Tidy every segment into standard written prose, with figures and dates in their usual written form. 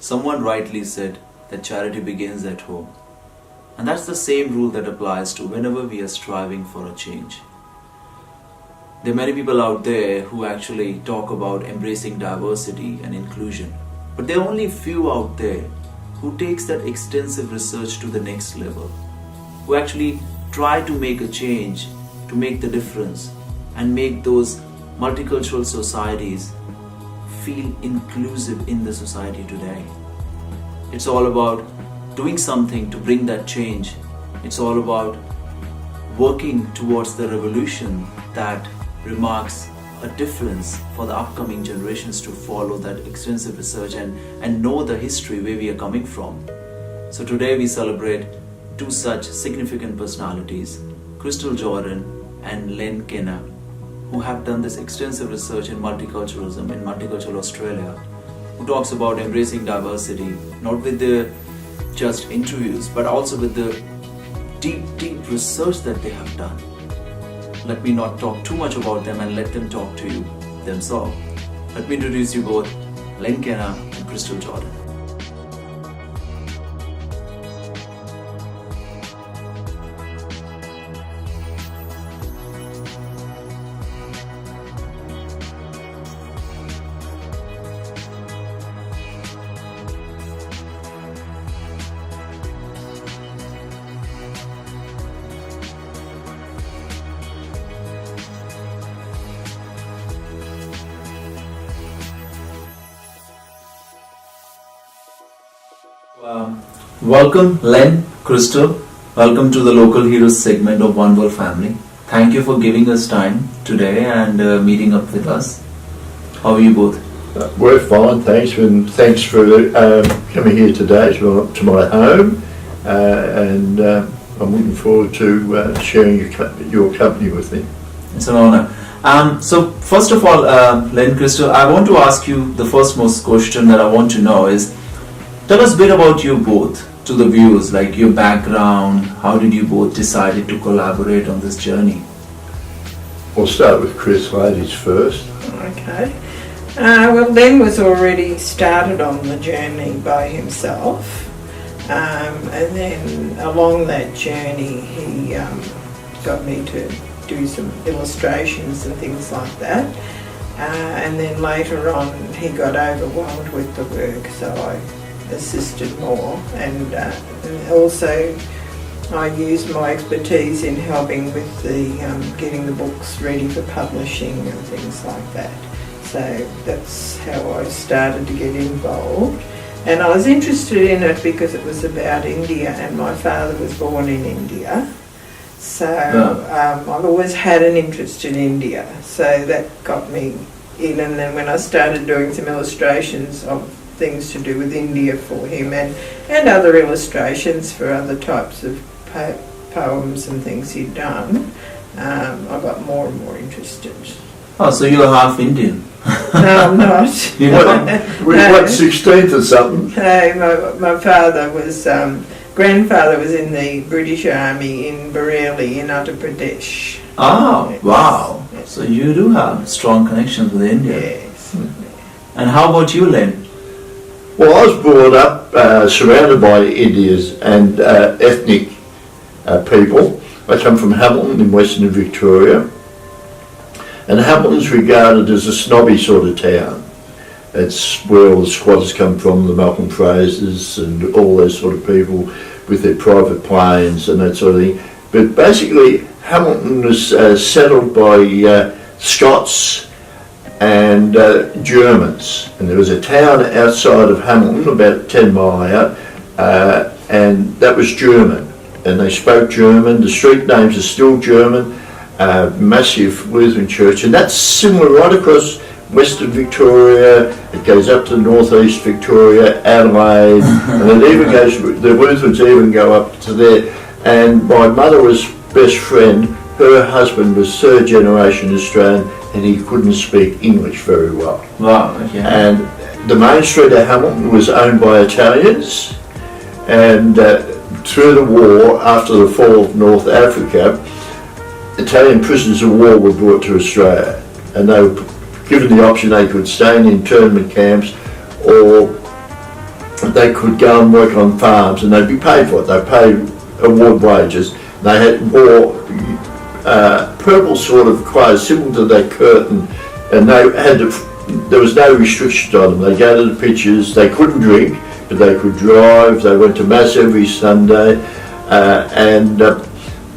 Someone rightly said that charity begins at home. And that's the same rule that applies to whenever we are striving for a change. There are many people out there who actually talk about embracing diversity and inclusion. But there are only few out there who takes that extensive research to the next level, who actually try to make a change, to make the difference, and make those multicultural societies feel inclusive in the society today. It's all about doing something to bring that change. It's all about working towards the revolution that remarks a difference for the upcoming generations to follow that extensive research and know the history where we are coming from. So today we celebrate two such significant personalities, Crystal Jordan and Len Kenna, who have done this extensive research in multiculturalism in multicultural Australia, who talks about embracing diversity, not with the just interviews, but also with the deep research that they have done. Let me not talk too much about them and let them talk to you themselves. Let me introduce you both, Len Kenna and Crystal Jordan. Welcome Len, Crystal. Welcome to the Local Heroes segment of One World Family. Thank you for giving us time today and meeting up with us. How are you both? We're fine, thanks, and thanks for coming here today to my home, and I'm looking forward to sharing your company with me. It's an honor. So first of all, Len, Crystal, I want to ask you the first most question that I want to know is, tell us a bit about you both to the viewers, like your background, how did you both decide to collaborate on this journey? We'll start with Chris, ladies first. Okay. Well, Len was already started on the journey by himself, and then along that journey he got me to do some illustrations and things like that, and then later on he got overwhelmed with the work, so I assisted more, and also I used my expertise in helping with the getting the books ready for publishing and things like that. So that's how I started to get involved, and I was interested in it because it was about India, and my father was born in India, so I've always had an interest in India, so that got me in. And then when I started doing some illustrations of things to do with India for him, and other illustrations for other types of poems and things he'd done, I got more and more interested. Oh, so you're half Indian? No, I'm not. What, 16th or something? No, my father was, grandfather was in the British Army in Bareilly in Uttar Pradesh. Oh, yes. Wow. Yes. So you do have strong connections with India. Yes. And how about you, Len? Well, I was brought up surrounded by Indians and ethnic people. I come from Hamilton in Western Victoria, and Hamilton's regarded as a snobby sort of town. It's where all the squatters come from, the Malcolm Frasers and all those sort of people with their private planes and that sort of thing. But basically Hamilton was settled by Scots and Germans, and there was a town outside of Hamilton about 10 miles out, and that was German, and they spoke German. The street names are still German. Massive Lutheran church, and that's similar right across Western Victoria. It goes up to northeast Victoria, Adelaide, and it even goes, the Lutherans even go up to there. And my mother was best friend, her husband was third generation Australian, and he couldn't speak English very well. Wow, okay. And the main street of Hamilton was owned by Italians, and through the war, after the fall of North Africa, Italian prisoners of war were brought to Australia, and they were given the option they could stay in internment camps or they could go and work on farms and they'd be paid for it. They paid award wages. They wore purple sort of clothes similar to that curtain, and there was no restrictions on them. They go to the pictures, they couldn't drink, but they could drive. They went to mass every Sunday, and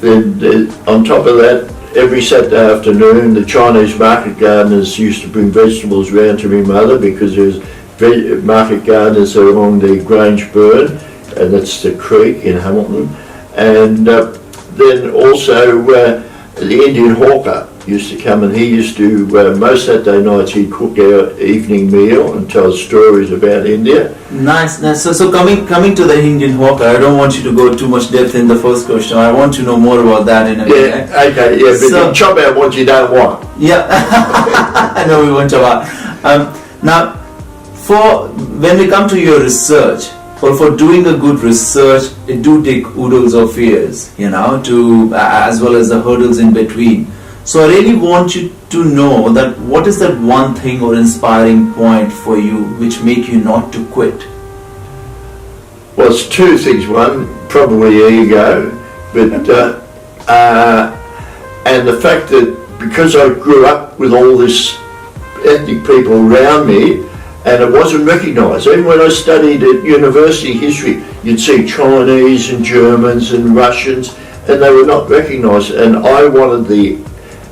then on top of that, every Saturday afternoon, the Chinese market gardeners used to bring vegetables round to my mother, because there's market gardeners along the Grange Burn, and that's the creek in Hamilton. And then also the Indian hawker used to come, and he used to, most Saturday nights, he'd cook our evening meal and tell stories about India. Nice. So coming to the Indian hawker, I don't want you to go too much depth in the first question. I want to know more about that in a minute. Yeah, okay, yeah, but so, chop out what you don't want. Yeah, I know we won't chop out. Now, when we come to your research, or for doing a good research, it do take oodles of years, as well as the hurdles in between. So I really want you to know that what is that one thing or inspiring point for you which make you not to quit? Well, it's two things. One, probably ego, but and the fact that because I grew up with all this ethnic people around me, and it wasn't recognised. Even when I studied at university history, you'd see Chinese and Germans and Russians, and they were not recognised. And I wanted the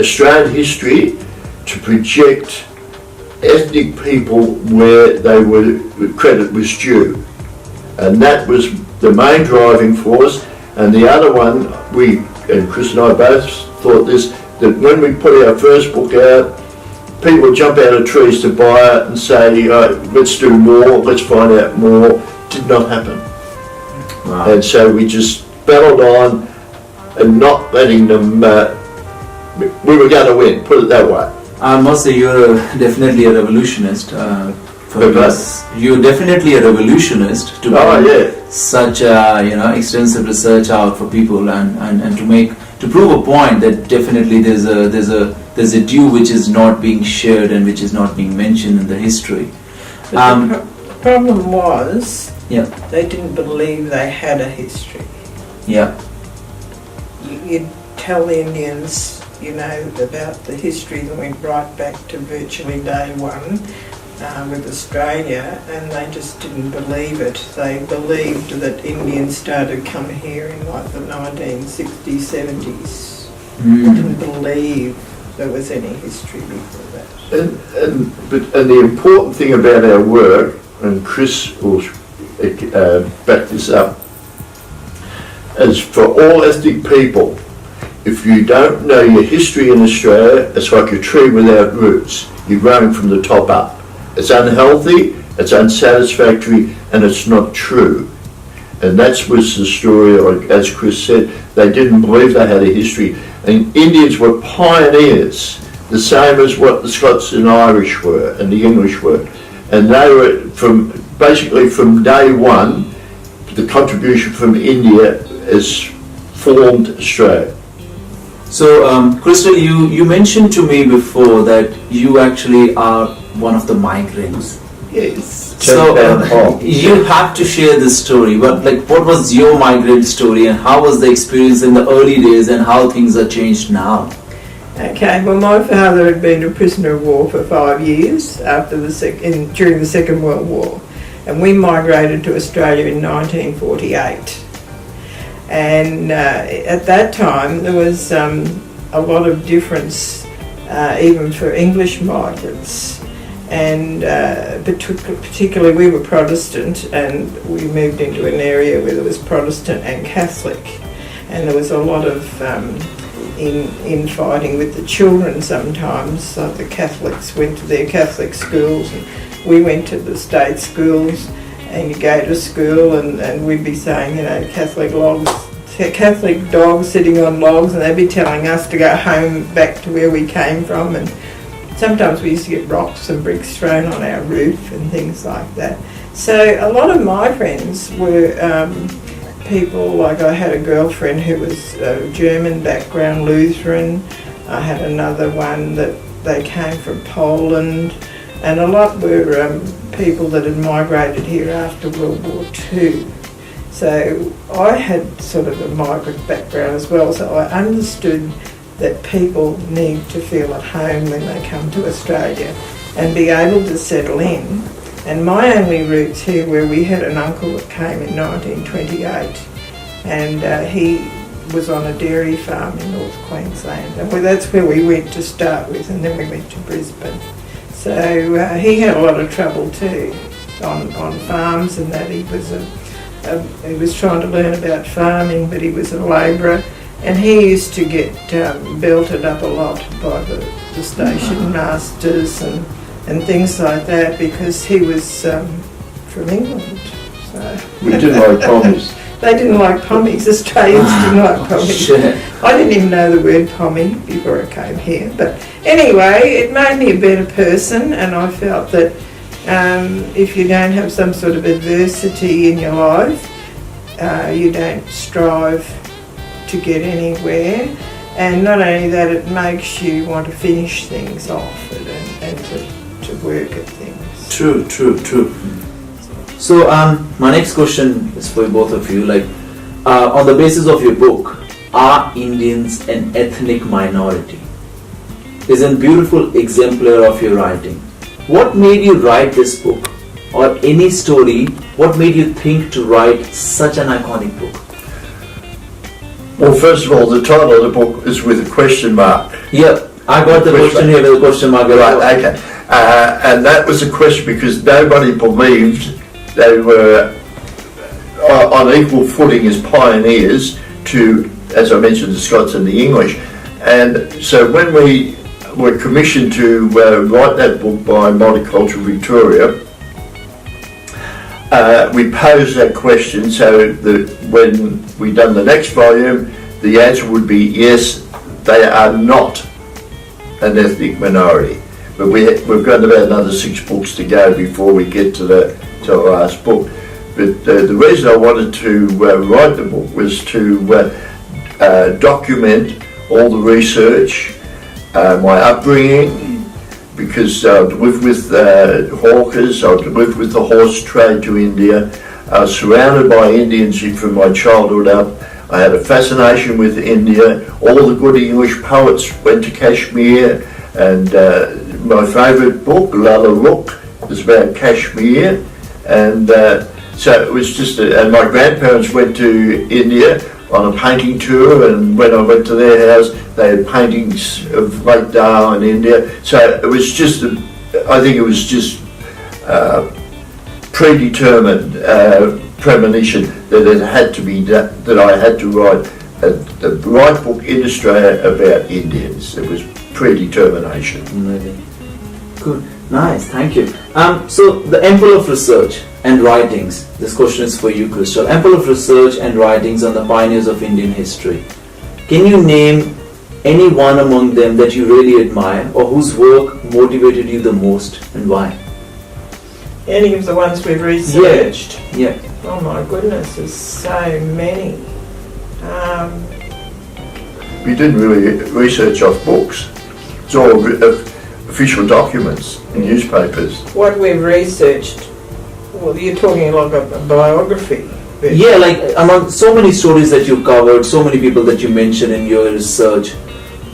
Australian history to project ethnic people where credit was due. And that was the main driving force. And the other one, and Chris and I both thought this, that when we put our first book out, people would jump out of trees to buy it and say, let's do more, let's find out more. Did not happen. Wow. And so we just battled on and not letting them, we were going to win, put it that way. I must say you're definitely a revolutionist. You're definitely a revolutionist to bring such extensive research out for people and to prove a point that definitely there's a due which is not being shared and which is not being mentioned in the history. The problem was they didn't believe they had a history. Yeah. You'd tell the Indians, about the history that went right back to virtually day one with Australia, and they just didn't believe it. They believed that Indians started coming here in like the 1960s, 70s. They didn't believe there was any history before that. And the important thing about our work, and Chris will back this up, is for all ethnic people, if you don't know your history in Australia, it's like a tree without roots. You're growing from the top up. It's unhealthy, it's unsatisfactory, and it's not true. And that was the story, as Chris said, they didn't believe they had a history. And Indians were pioneers, the same as what the Scots and Irish were, and the English were. And they were, basically from day one, the contribution from India has formed Australia. So, Crystal, you mentioned to me before that you actually are one of the migrants. Yes. So, you have to share this story. But what was your migrant story, and how was the experience in the early days, and how things are changed now? Okay, well, my father had been a prisoner of war for 5 years during the Second World War, and we migrated to Australia in 1948. And at that time there was a lot of difference even for English migrants, and particularly we were Protestant, and we moved into an area where there was Protestant and Catholic, and there was a lot of infighting with the children sometimes. Like the Catholics went to their Catholic schools and we went to the state schools. And you go to school and we'd be saying, Catholic dogs sitting on logs, and they'd be telling us to go home back to where we came from. And sometimes we used to get rocks and bricks thrown on our roof and things like that. So a lot of my friends were people, like I had a girlfriend who was German background, Lutheran. I had another one that they came from Poland. and a lot were people that had migrated here after World War II. So I had sort of a migrant background as well, so I understood that people need to feel at home when they come to Australia and be able to settle in. And my only roots here were we had an uncle that came in 1928, and he was on a dairy farm in North Queensland, and that's where we went to start with, and then we went to Brisbane. So he had a lot of trouble too on farms, and that he was trying to learn about farming, but he was a labourer, and he used to get belted up a lot by the station masters and things like that, because he was from England. So. We didn't like pommies. They didn't like pommies. Australians didn't like pommies. Shit. I didn't even know the word pommy before I came here. But anyway, it made me a better person, and I felt that if you don't have some sort of adversity in your life, you don't strive to get anywhere. And not only that, it makes you want to finish things off and to work at things. True. So my next question is for both of you. Like, on the basis of your book, Are Indians an Ethnic Minority? Is a beautiful exemplar of your writing. What made you write this book, or any story? What made you think to write such an iconic book? Well, first of all, the title of the book is with a question mark. Yeah, I got the question here with a question mark. Right, okay. And that was a question because nobody believed they were on equal footing as pioneers to, as I mentioned, the Scots and the English. And so when we were commissioned to write that book by Multicultural Victoria, we posed that question so that when we done the next volume, the answer would be yes, they are not an ethnic minority. But we've got about another 6 books to go before we get to the last book. But the reason I wanted to write the book was to document all the research, my upbringing, because I'd lived with hawkers, I'd lived with the horse trade to India. I was surrounded by Indians from my childhood up. I had a fascination with India. All the good English poets went to Kashmir, and my favourite book, Lala Rook, is about Kashmir. And so it was just, and my grandparents went to India on a painting tour, and when I went to their house, they had paintings of Lake Dal in India. So it was just, I think it was just predetermined premonition that it had to be that I had to write the right book in Australia about Indians. It was predetermination. Really good, nice, thank you. So the Ample of Research and Writings. This question is for you, Crystal. Ample of Research and Writings on the pioneers of Indian history. Can you name any one among them that you really admire, or whose work motivated you the most, and why? Any of the ones we've researched? Yeah. Oh my goodness, there's so many. We didn't really research off books. It's all official documents in newspapers. What we've researched, well, you're talking like a biography. Yeah, like among so many stories that you covered, so many people that you mentioned in your research,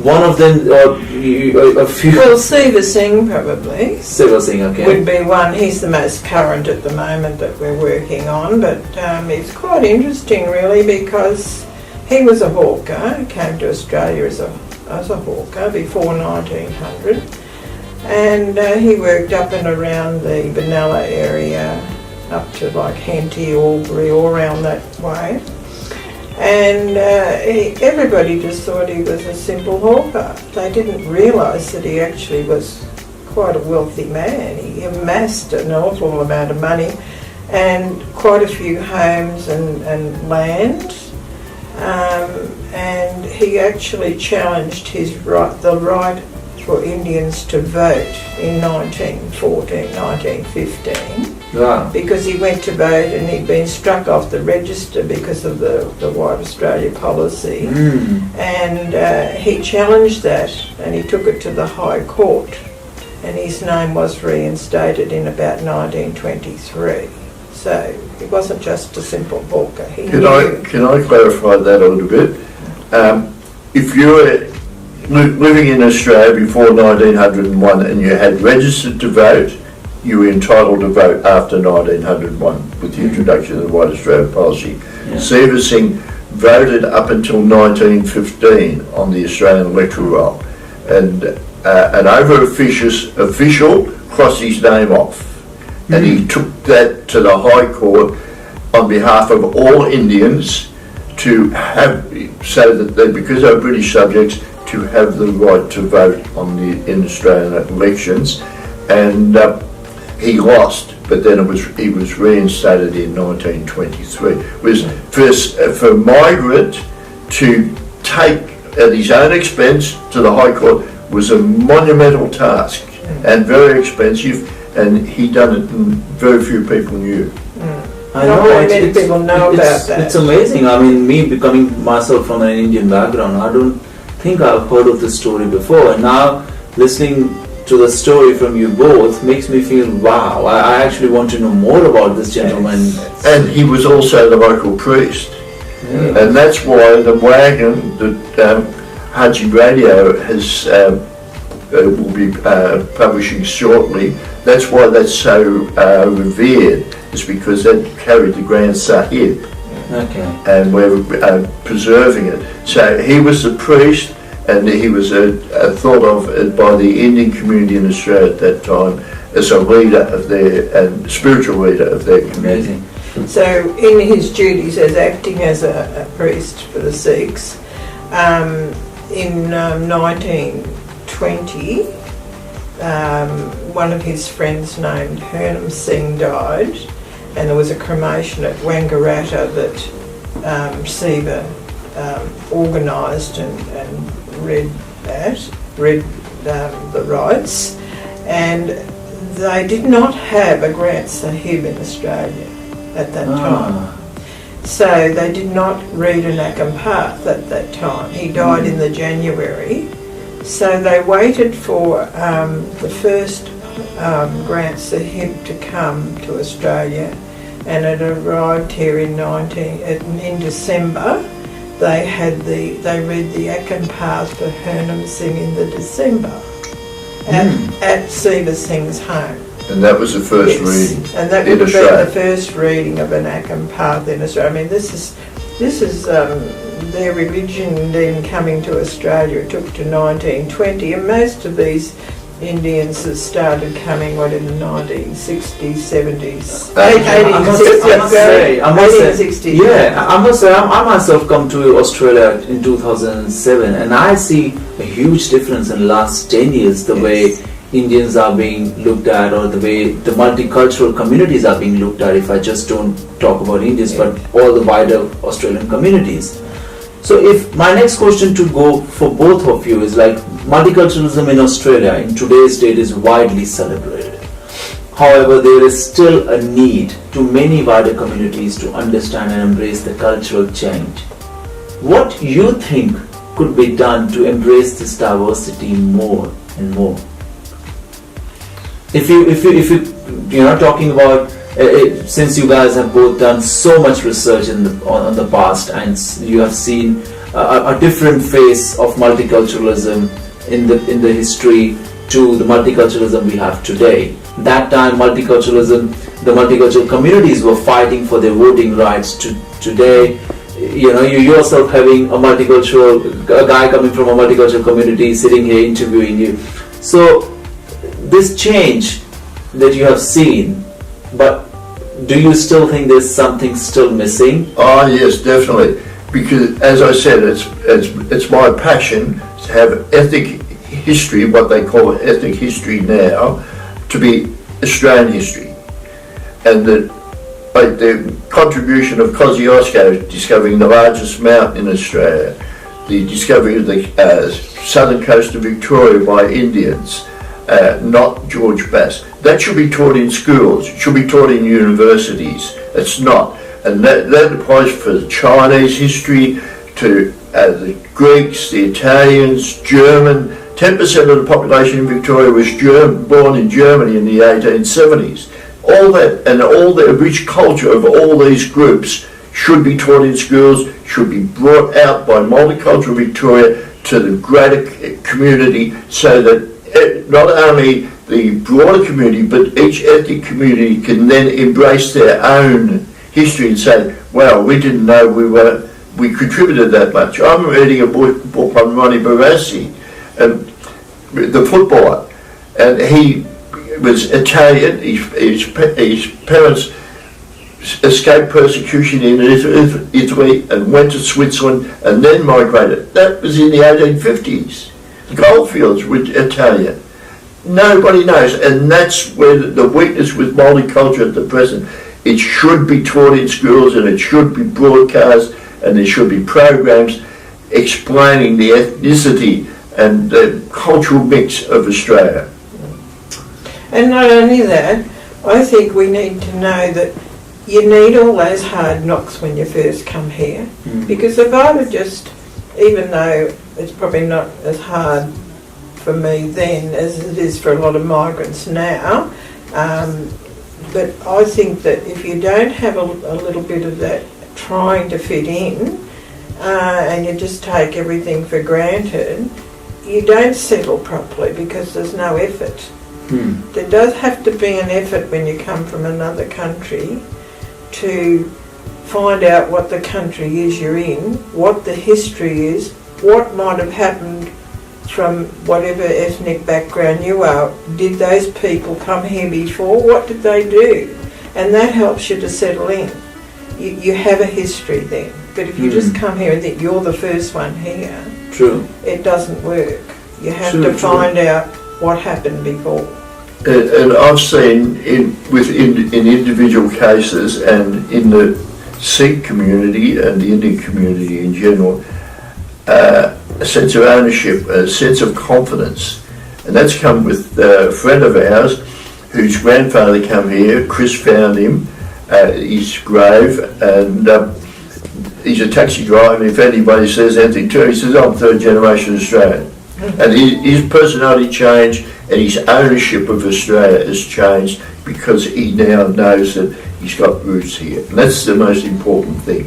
one of them, or a few... Well, Siva Singh probably. Siva Singh, okay. Would be one. He's the most current at the moment that we're working on, but it's quite interesting really, because he was a hawker, came to Australia as a hawker before 1900, and he worked up and around the Benalla area, up to like Henty, Albury, all around that way. And everybody just thought he was a simple hawker. They didn't realise that he actually was quite a wealthy man. He amassed an awful amount of money and quite a few homes and land. And he actually challenged the right for Indians to vote in 1914, 1915. Wow. Because he went to vote and he'd been struck off the register because of the White Australia policy. And he challenged that, and he took it to the High Court. and his name was reinstated in about 1923. So it wasn't just a simple hawker. Can I clarify that a little bit? If you were living in Australia before 1901 and you had registered to vote, you were entitled to vote after 1901 with the introduction of the White Australia policy. Yeah. Siva Singh voted up until 1915 on the Australian electoral roll, and an official crossed his name off, and he took that to the High Court on behalf of all Indians to have, so that they, because they were British subjects, to have the right to vote in Australian elections, and he lost, but then he was reinstated in 1923. It was for a migrant to take at his own expense to the High Court was a monumental task and very expensive, and he done it and very few people knew. I Not know, very many people know about that. It's amazing. I mean, me becoming myself from an Indian background, I don't think I've heard of this story before, and now listening to the story from you both makes me feel, wow, I actually want to know more about this gentleman. And he was also the local priest. Yeah. And that's why the wagon that Haji Radio has will be publishing shortly, that's why that's so revered, is because that carried the Grand Sahib. Okay. And we're preserving it. So he was the priest, and he was thought of by the Indian community in Australia at that time as a leader of and spiritual leader of their community. Amazing. So in his duties as acting as a priest for the Sikhs, in 1920, one of his friends named Hume Singh died, and there was a cremation at Wangaratta that Siva organised and read the rites, and they did not have a Granth Sahib in Australia at that time. So they did not read an Akampath at that time. He died in the January. So they waited for the first Granth Sahib to come to Australia, and it arrived here in December. They read the Akampath for Hernam Singh in the December at Siva Singh's home. And that was the first reading. And that would have been the first reading of an Akampath in Australia. I mean, this is their religion then coming to Australia. It took to 1920, and most of these Indians that started coming, in the 1960s, 70s, 1860s. Yeah, I must say, I myself come to Australia in 2007, and I see a huge difference in the last 10 years, the way Indians are being looked at, or the way the multicultural communities are being looked at, if I just don't talk about Indians, but all the wider Australian communities. So if my next question to go for both of you is like, multiculturalism in Australia in today's date is widely celebrated. However, there is still a need to many wider communities to understand and embrace the cultural change. What you think could be done to embrace this diversity more and more? If you're talking about, since you guys have both done so much research on the past, and you have seen a different face of multiculturalism in the history to the multiculturalism we have today. That time, the multicultural communities were fighting for their voting rights. Today, you yourself having a guy coming from a multicultural community sitting here interviewing you. So this change that you have seen, but do you still think there's something still missing? Oh yes, definitely. Because as I said, it's my passion to have ethnic history, what they call ethnic history now, to be Australian history, and the contribution of Kosciuszko discovering the largest mountain in Australia, the discovery of the southern coast of Victoria by Indians, not George Bass. That should be taught in schools. It should be taught in universities. It's not. And that applies for the Chinese history, to the Greeks, the Italians, German, 10% of the population in Victoria was born in Germany in the 1870s. All that and all the rich culture of all these groups should be taught in schools, should be brought out by Multicultural Victoria to the greater community, so that not only the broader community but each ethnic community can then embrace their own history and say, wow, we didn't know we contributed that much. I'm reading a book on Ronnie Barassi, the footballer, and he was Italian. His parents escaped persecution in Italy and went to Switzerland and then migrated. That was in the 1850s. The goldfields were Italian. Nobody knows, and that's where the weakness with multicultural at the present. It should be taught in schools and it should be broadcast, and there should be programs explaining the ethnicity and the cultural mix of Australia. And not only that, I think we need to know that you need all those hard knocks when you first come here. Because if I would just, even though it's probably not as hard for me then as it is for a lot of migrants now, but I think that if you don't have a little bit of that trying to fit in, and you just take everything for granted, you don't settle properly because there's no effort. There does have to be an effort when you come from another country to find out what the country is you're in, what the history is, what might have happened from whatever ethnic background you are. Did those people come here before? What did they do? And that helps you to settle in. You have a history then. But if you just come here and think you're the first one here, True. it doesn't work. You have to find out what happened before. And I've seen in individual cases and in the Sikh community and the Indian community in general, a sense of ownership, a sense of confidence. And that's come with a friend of ours whose grandfather came here. Chris found him at his grave, and he's a taxi driver, and if anybody says anything to him, he says, I'm third generation Australian. And his personality changed, and his ownership of Australia has changed because he now knows that he's got roots here. And that's the most important thing.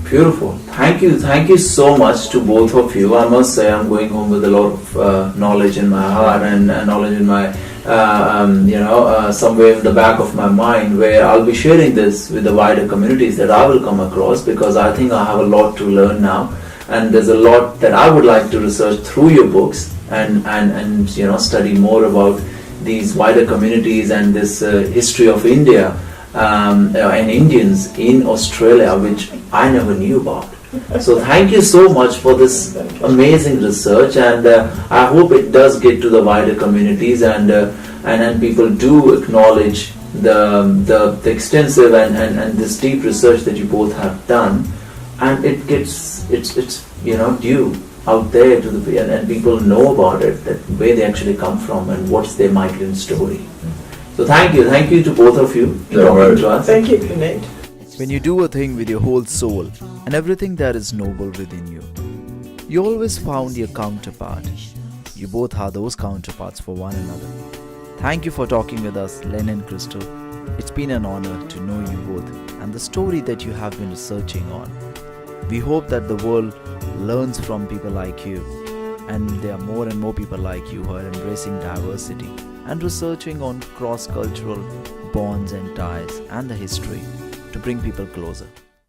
Beautiful. Thank you so much to both of you. I must say I'm going home with a lot of knowledge in my heart and knowledge in my, somewhere in the back of my mind, where I'll be sharing this with the wider communities that I will come across, because I think I have a lot to learn now. And there's a lot that I would like to research through your books and study more about these wider communities and this history of India and Indians in Australia, which I never knew about. So thank you so much for this amazing research, and I hope it does get to the wider communities and people do acknowledge the extensive and this deep research that you both have done, and it gets it's due out there to the and people know about it, that where they actually come from and what's their migrant story. So thank you to both of you for talking to us. Thank you, Puneet. When you do a thing with your whole soul and everything that is noble within you, you always found your counterpart. You both are those counterparts for one another. Thank you for talking with us, Len and Crystal. It's been an honor to know you both and the story that you have been researching on. We hope that the world learns from people like you, and there are more and more people like you who are embracing diversity and researching on cross-cultural bonds and ties and the history to bring people closer.